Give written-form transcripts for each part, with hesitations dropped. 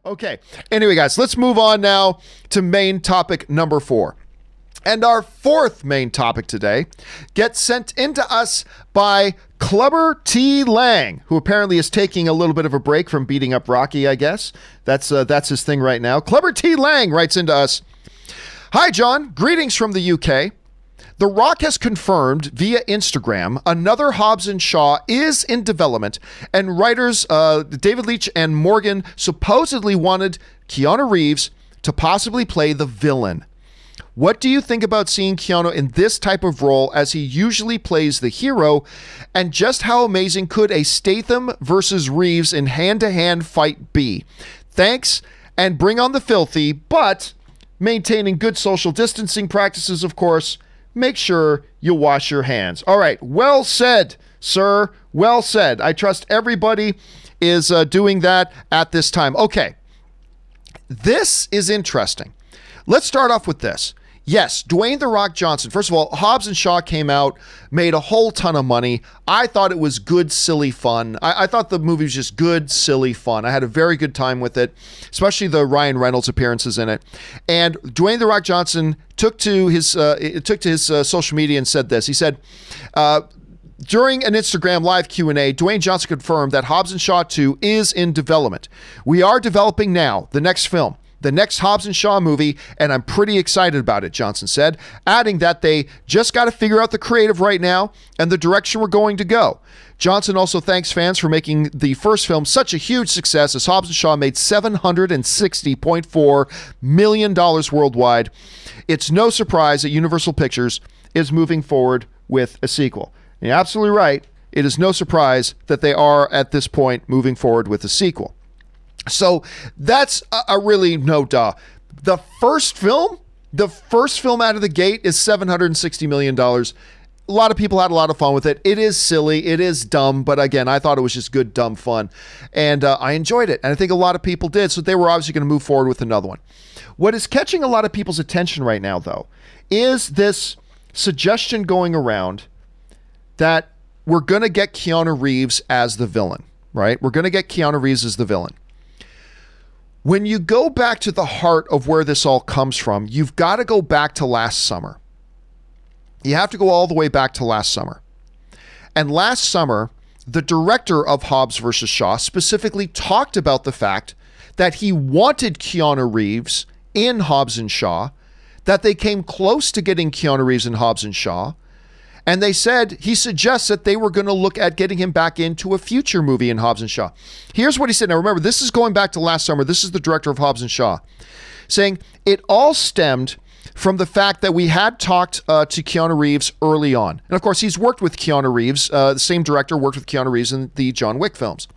Okay. Anyway, guys, let's move on now to main topic number 4. And our fourth main topic today gets sent into us by Clubber T. Lang, who apparently is taking a little bit of a break from beating up Rocky, I guess. That's his thing right now. Clubber T. Lang writes into us, "Hi, John. Greetings from the UK. The Rock has confirmed via Instagram another Hobbs and Shaw is in development, and writers David Leitch and Morgan supposedly wanted Keanu Reeves to possibly play the villain. What do you think about seeing Keanu in this type of role, as he usually plays the hero, and just how amazing could a Statham versus Reeves in hand-to-hand fight be? Thanks, and bring on the filthy, but maintaining good social distancing practices, of course. Make sure you wash your hands." All right, well said, sir. Well said. I trust everybody is doing that at this time. Okay, this is interesting. Let's start off with this. Yes, Dwayne "The Rock" Johnson. First of all, Hobbs and Shaw came out, made a whole ton of money. I thought it was good, silly fun. I thought the movie was just good, silly fun. I had a very good time with it, especially the Ryan Reynolds appearances in it. And Dwayne "The Rock" Johnson took to his social media and said this. He said, during an Instagram live Q&A, Dwayne Johnson confirmed that Hobbs and Shaw 2 is in development. "We are developing now the next film, the next Hobbs and Shaw movie, and I'm pretty excited about it," Johnson said, adding that they just got to figure out the creative right now and the direction we're going to go. Johnson also thanks fans for making the first film such a huge success, as Hobbs and Shaw made $760.4 million worldwide. It's no surprise that Universal Pictures is moving forward with a sequel. And you're absolutely right. It is no surprise that they are at this point moving forward with a sequel. So that's a really no duh. The first film out of the gate is $760 million. A lot of people had a lot of fun with it. It is silly. It is dumb. But again, I thought it was just good, dumb fun. And I enjoyed it. And I think a lot of people did. So they were obviously going to move forward with another one. What is catching a lot of people's attention right now, though, is this suggestion going around that we're going to get Keanu Reeves as the villain, right? We're going to get Keanu Reeves as the villain. When you go back to the heart of where this all comes from, you've got to go back to last summer. You have to go all the way back to last summer. And last summer, the director of Hobbs versus Shaw specifically talked about the fact that he wanted Keanu Reeves in Hobbs and Shaw, that they came close to getting Keanu Reeves in Hobbs and Shaw, and they said, he suggests that they were going to look at getting him back into a future movie in Hobbs and Shaw. Here's what he said. Now remember, this is going back to last summer. This is the director of Hobbs and Shaw, saying it all stemmed from the fact that we had talked to Keanu Reeves early on. And of course, he's worked with Keanu Reeves. The same director worked with Keanu Reeves in the John Wick films.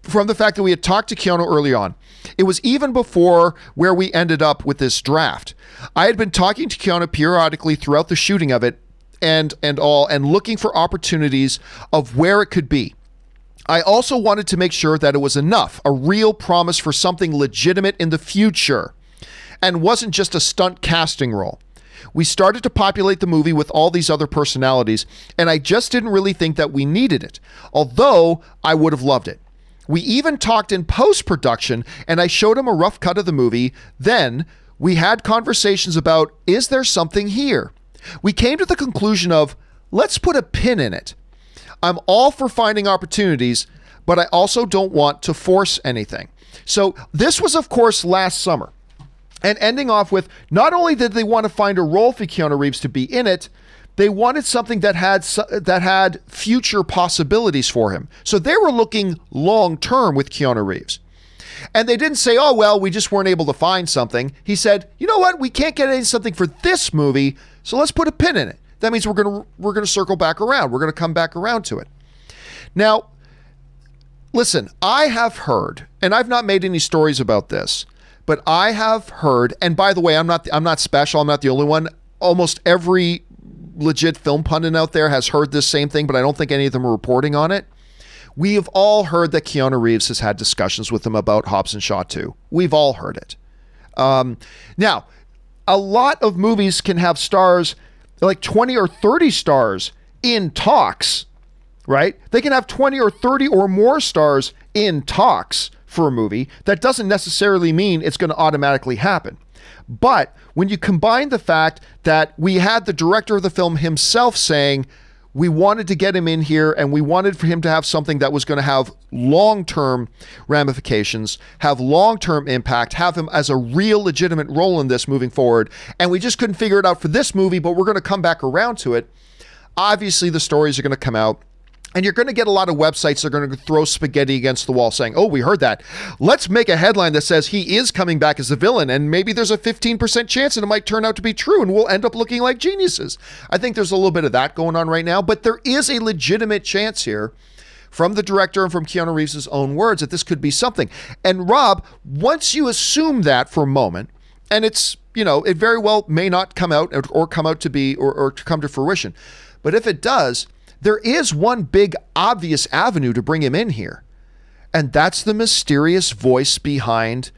From the fact that we had talked to Keanu early on. It was even before where we ended up with this draft. I had been talking to Keanu periodically throughout the shooting of it, and looking for opportunities of where it could be. I also wanted to make sure that it was enough, a real promise for something legitimate in the future, and wasn't just a stunt casting role. We started to populate the movie with all these other personalities, and I just didn't really think that we needed it, although I would have loved it. We even talked in post-production, and I showed him a rough cut of the movie. Then we had conversations about, is there something here? We came to the conclusion of, let's put a pin in it. I'm all for finding opportunities, but I also don't want to force anything. So this was, of course, last summer. And ending off with, not only did they want to find a role for Keanu Reeves to be in it, they wanted something that had future possibilities for him. So they were looking long-term with Keanu Reeves. And they didn't say, oh, well, we just weren't able to find something. He said, you know what? We can't get something for this movie, so let's put a pin in it. That means we're going to circle back around. We're going to come back around to it. Now, listen, I have heard, and I've not made any stories about this, but I have heard, and by the way, I'm not special. I'm not the only one. Almost every legit film pundit out there has heard this same thing, but I don't think any of them are reporting on it. We have all heard that Keanu Reeves has had discussions with him about Hobbs and Shaw 2. We've all heard it. Now, a lot of movies can have stars, like 20 or 30 stars in talks, right? They can have 20 or 30 or more stars in talks for a movie, that doesn't necessarily mean it's going to automatically happen. But when you combine the fact that we had the director of the film himself saying, we wanted to get him in here and we wanted for him to have something that was going to have long-term ramifications, have long-term impact, have him as a real legitimate role in this moving forward. And we just couldn't figure it out for this movie, but we're going to come back around to it. Obviously, the stories are going to come out. And you're going to get a lot of websites that are going to throw spaghetti against the wall saying, oh, we heard that. Let's make a headline that says he is coming back as a villain, and maybe there's a 15% chance that it might turn out to be true, and we'll end up looking like geniuses. I think there's a little bit of that going on right now, but there is a legitimate chance here from the director and from Keanu Reeves' own words that this could be something. And Rob, once you assume that for a moment, and it's, it very well may not come out or come out to be or to come to fruition, but if it does, there is one big obvious avenue to bring him in here, and that's the mysterious voice behind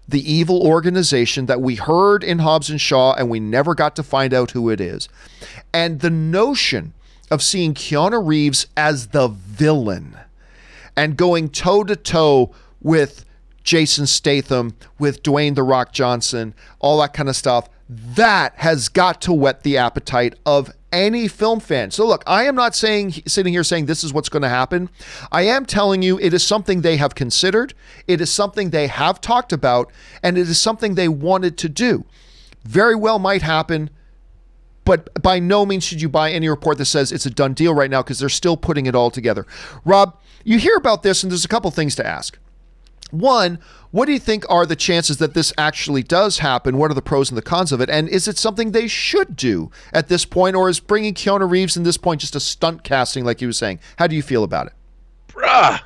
the evil organization that we heard in Hobbs and Shaw and we never got to find out who it is. And the notion of seeing Keanu Reeves as the villain and going toe-to-toe with Jason Statham, with Dwayne "The Rock" Johnson, all that kind of stuff, that has got to whet the appetite of any film fan. So look, I am not sitting here saying this is what's going to happen. I am telling you it is something they have considered. It is something they have talked about, and it is something they wanted to do. Very well might happen, but by no means should you buy any report that says it's a done deal right now, because they're still putting it all together. Rob, you hear about this, and there's a couple things to ask. One, what do you think are the chances that this actually does happen? What are the pros and the cons of it? And is it something they should do at this point, or is bringing Keanu Reeves in this point just a stunt casting like you were saying? How do you feel about it? Bruh,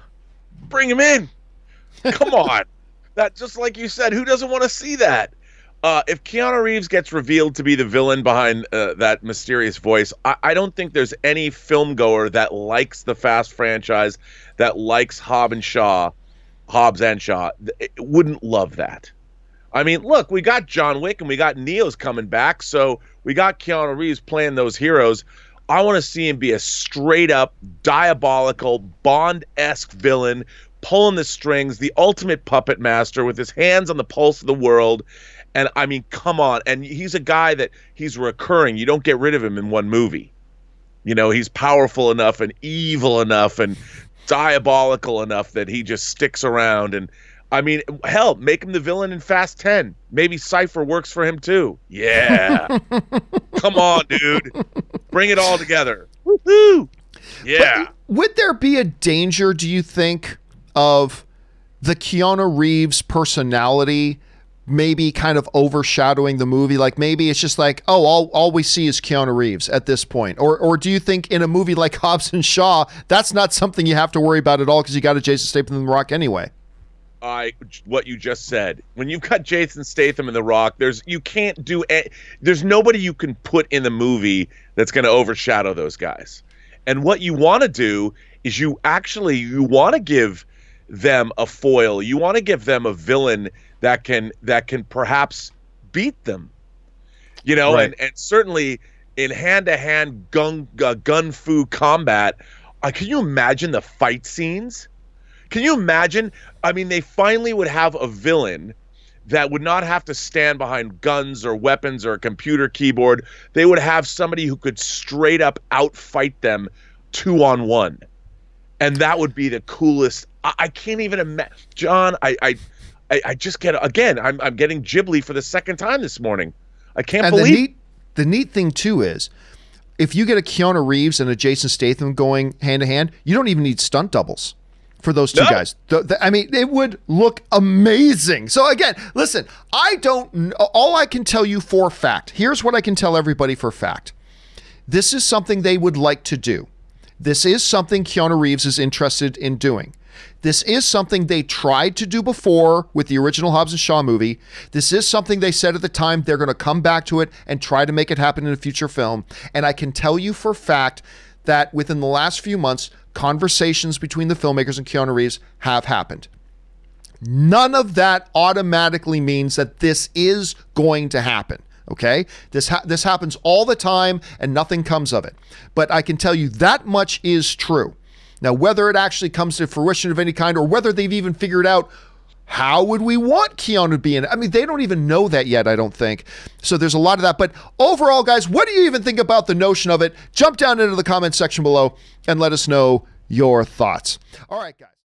bring him in. Come on. That, just like you said, who doesn't want to see that? If Keanu Reeves gets revealed to be the villain behind that mysterious voice, I don't think there's any film goer that likes the Fast franchise, that likes Hobbs and Shaw, wouldn't love that. I mean, look, we got John Wick and we got Neo's coming back, so we got Keanu Reeves playing those heroes. I want to see him be a straight-up, diabolical, Bond-esque villain, pulling the strings, the ultimate puppet master with his hands on the pulse of the world. And, I mean, come on. And he's a guy that he's recurring. You don't get rid of him in one movie. He's powerful enough and evil enough and diabolical enough that he just sticks around. And I mean, hell, make him the villain in Fast 10. Maybe Cypher works for him too. Yeah. Come on, dude. Bring it all together. Woohoo! Yeah. But would there be a danger, do you think, of the Keanu Reeves personality maybe kind of overshadowing the movie? Like maybe it's just like, oh, all we see is Keanu Reeves at this point. Or do you think in a movie like Hobbs and Shaw, that's not something you have to worry about at all because you got a Jason Statham and The Rock anyway? What you just said. When you've got Jason Statham and The Rock, there's nobody you can put in the movie that's going to overshadow those guys. And what you want to do is you want to give them a foil. You want to give them a villain that can perhaps beat them, right. and certainly in hand-to-hand gun fu combat. Can you imagine the fight scenes? Can you imagine? I mean, they finally would have a villain that would not have to stand behind guns or weapons or a computer keyboard. They would have somebody who could straight up outfight them 2-on-1, and that would be the coolest. I can't even imagine, John. I just get, again, I'm getting Ghibli for the second time this morning. I can't believe. The neat thing too is, if you get a Keanu Reeves and a Jason Statham going hand to hand, you don't even need stunt doubles for those two guys. I mean, it would look amazing. So again, listen, all I can tell you for fact, here's what I can tell everybody for fact. This is something they would like to do. This is something Keanu Reeves is interested in doing. This is something they tried to do before with the original Hobbs and Shaw movie. This is something they said at the time they're going to come back to it and try to make it happen in a future film. And I can tell you for fact that within the last few months, conversations between the filmmakers and Keanu Reeves have happened. None of that automatically means that this is going to happen. Okay? This happens all the time and nothing comes of it. But I can tell you that much is true. Now, whether it actually comes to fruition of any kind, or whether they've even figured out how would we want Keanu to be in it? I mean, they don't even know that yet, I don't think. So there's a lot of that. But overall, guys, what do you even think about the notion of it? Jump down into the comment section below and let us know your thoughts. All right, guys.